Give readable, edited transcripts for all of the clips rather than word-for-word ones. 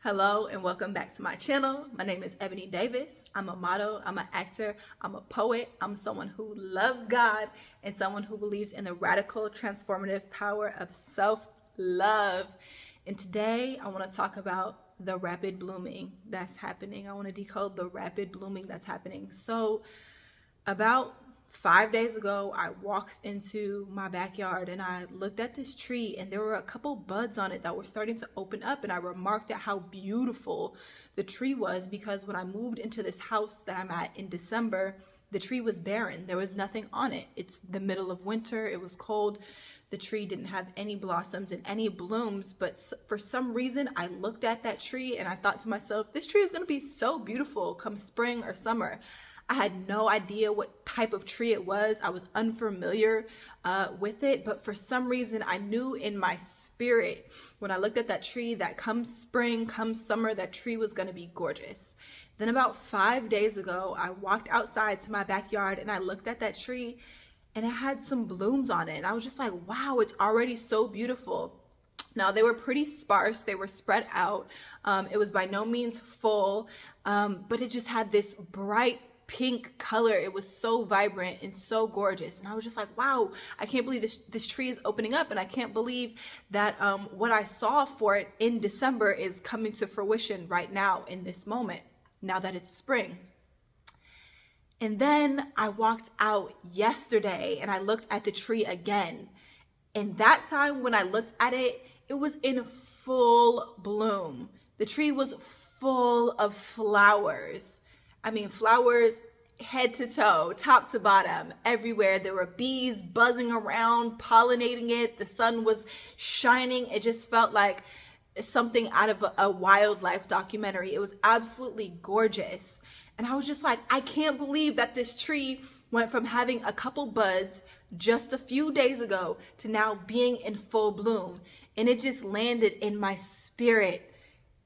Hello and welcome back to my channel. My name is Ebony Davis. I'm a model, I'm an actor, I'm a poet, I'm someone who loves God and someone who believes in the radical transformative power of self-love. And today I want to talk about the rapid blooming that's happening. I want to decode the rapid blooming that's happening. So about 5 days ago, I walked into my backyard and I looked at this tree and there were a couple buds on it that were starting to open up, and I remarked at how beautiful the tree was, because when I moved into this house that I'm at in December, the tree was barren. There was nothing on it. It's the middle of winter. It was cold. The tree didn't have any blossoms and any blooms, but for some reason I looked at that tree and I thought to myself, this tree is going to be so beautiful come spring or summer. I had no idea what type of tree it was. I was unfamiliar with it, but for some reason I knew in my spirit when I looked at that tree that come spring, come summer, that tree was going to be gorgeous. Then about 5 days ago, I walked outside to my backyard and I looked at that tree and it had some blooms on it. And I was just like, wow, it's already so beautiful. Now, they were pretty sparse. They were spread out. It was by no means full, but it just had this bright pink color. It was so vibrant and so gorgeous. And I was just like, wow, I can't believe this tree is opening up. And I can't believe that what I saw for it in December is coming to fruition right now in this moment, now that it's spring. And then I walked out yesterday and I looked at the tree again. And that time when I looked at it, it was in full bloom. The tree was full of flowers. I mean, flowers head to toe, top to bottom, everywhere. There were bees buzzing around, pollinating it. The sun was shining. It just felt like something out of a wildlife documentary. It was absolutely gorgeous. And I was just like, I can't believe that this tree went from having a couple buds just a few days ago to now being in full bloom. And it just landed in my spirit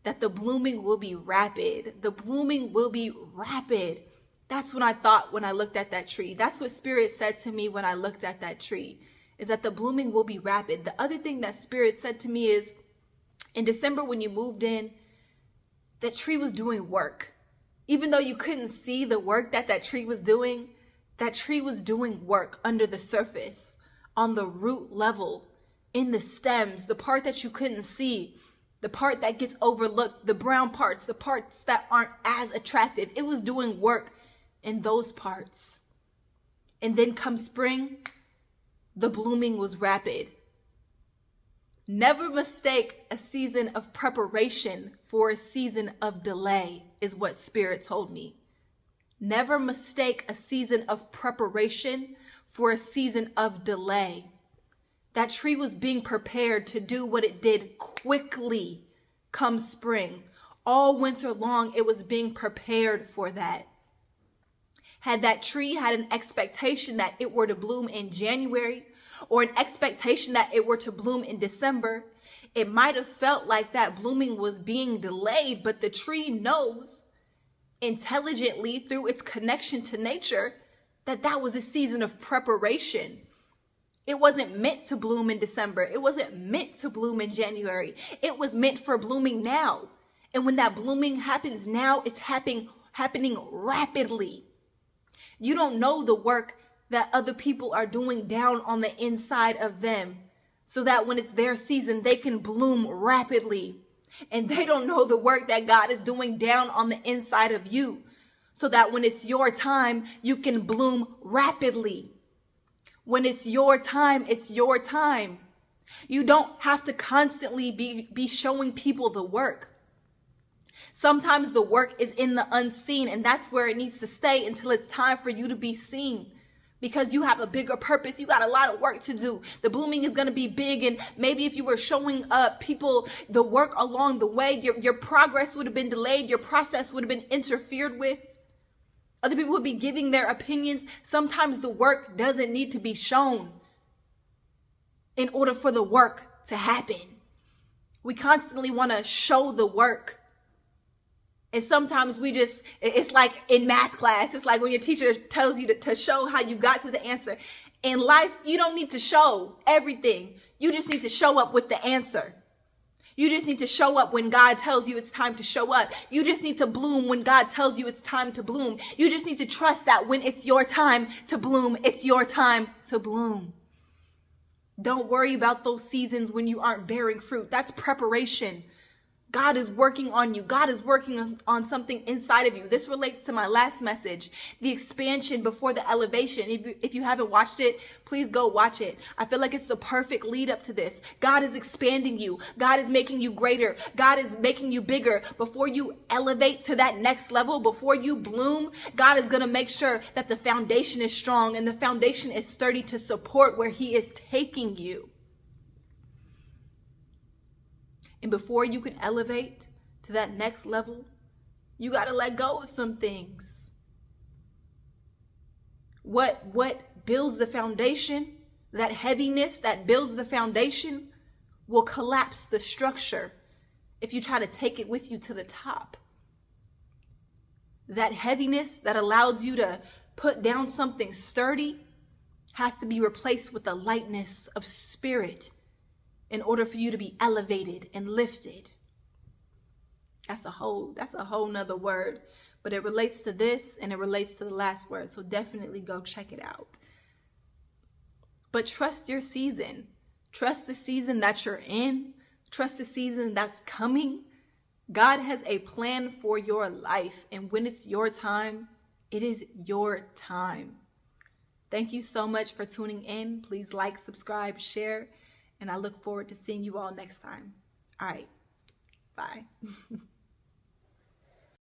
that the blooming will be rapid. The blooming will be rapid. That's what I thought when I looked at that tree. That's what Spirit said to me when I looked at that tree, is that the blooming will be rapid. The other thing that Spirit said to me is, in December when you moved in, that tree was doing work. Even though you couldn't see the work that tree was doing, that tree was doing work under the surface, on the root level, in the stems, the part that you couldn't see, the part that gets overlooked, the brown parts, the parts that aren't as attractive. It was doing work in those parts. And then come spring, the blooming was rapid. Never mistake a season of preparation for a season of delay, is what Spirit told me. Never mistake a season of preparation for a season of delay. That tree was being prepared to do what it did quickly come spring. All winter long, it was being prepared for that. Had that tree had an expectation that it were to bloom in January, or an expectation that it were to bloom in December, it might have felt like that blooming was being delayed, but the tree knows intelligently through its connection to nature that that was a season of preparation. It wasn't meant to bloom in December. It wasn't meant to bloom in January. It was meant for blooming now. And when that blooming happens now, it's happening rapidly. You don't know the work that other people are doing down on the inside of them, so that when it's their season, they can bloom rapidly. And they don't know the work that God is doing down on the inside of you, so that when it's your time, you can bloom rapidly. When it's your time, it's your time. You don't have to constantly be showing people the work. Sometimes the work is in the unseen, and that's where it needs to stay until it's time for you to be seen. Because you have a bigger purpose. You got a lot of work to do. The blooming is going to be big, and maybe if you were showing people the work along the way, your progress would have been delayed. Your process would have been interfered with. Other people would be giving their opinions. Sometimes the work doesn't need to be shown in order for the work to happen. We constantly want to show the work. And sometimes it's like in math class. It's like when your teacher tells you to show how you got to the answer. In life, you don't need to show everything. You just need to show up with the answer. You just need to show up when God tells you it's time to show up. You just need to bloom when God tells you it's time to bloom. You just need to trust that when it's your time to bloom, it's your time to bloom. Don't worry about those seasons when you aren't bearing fruit. That's preparation. God is working on you. God is working on something inside of you. This relates to my last message, the expansion before the elevation. If you haven't watched it, please go watch it. I feel like it's the perfect lead up to this. God is expanding you. God is making you greater. God is making you bigger. Before you elevate to that next level, before you bloom, God is going to make sure that the foundation is strong and the foundation is sturdy to support where He is taking you. And before you can elevate to that next level, you got to let go of some things. What builds the foundation, that heaviness that builds the foundation, will collapse the structure if you try to take it with you to the top. That heaviness that allows you to put down something sturdy has to be replaced with a lightness of spirit in order for you to be elevated and lifted. That's a whole nother word, but it relates to this and it relates to the last word. So definitely go check it out. But trust your season. Trust the season that you're in. Trust the season that's coming. God has a plan for your life. And when it's your time, it is your time. Thank you so much for tuning in. Please like, subscribe, share. And I look forward to seeing you all next time. All right. Bye.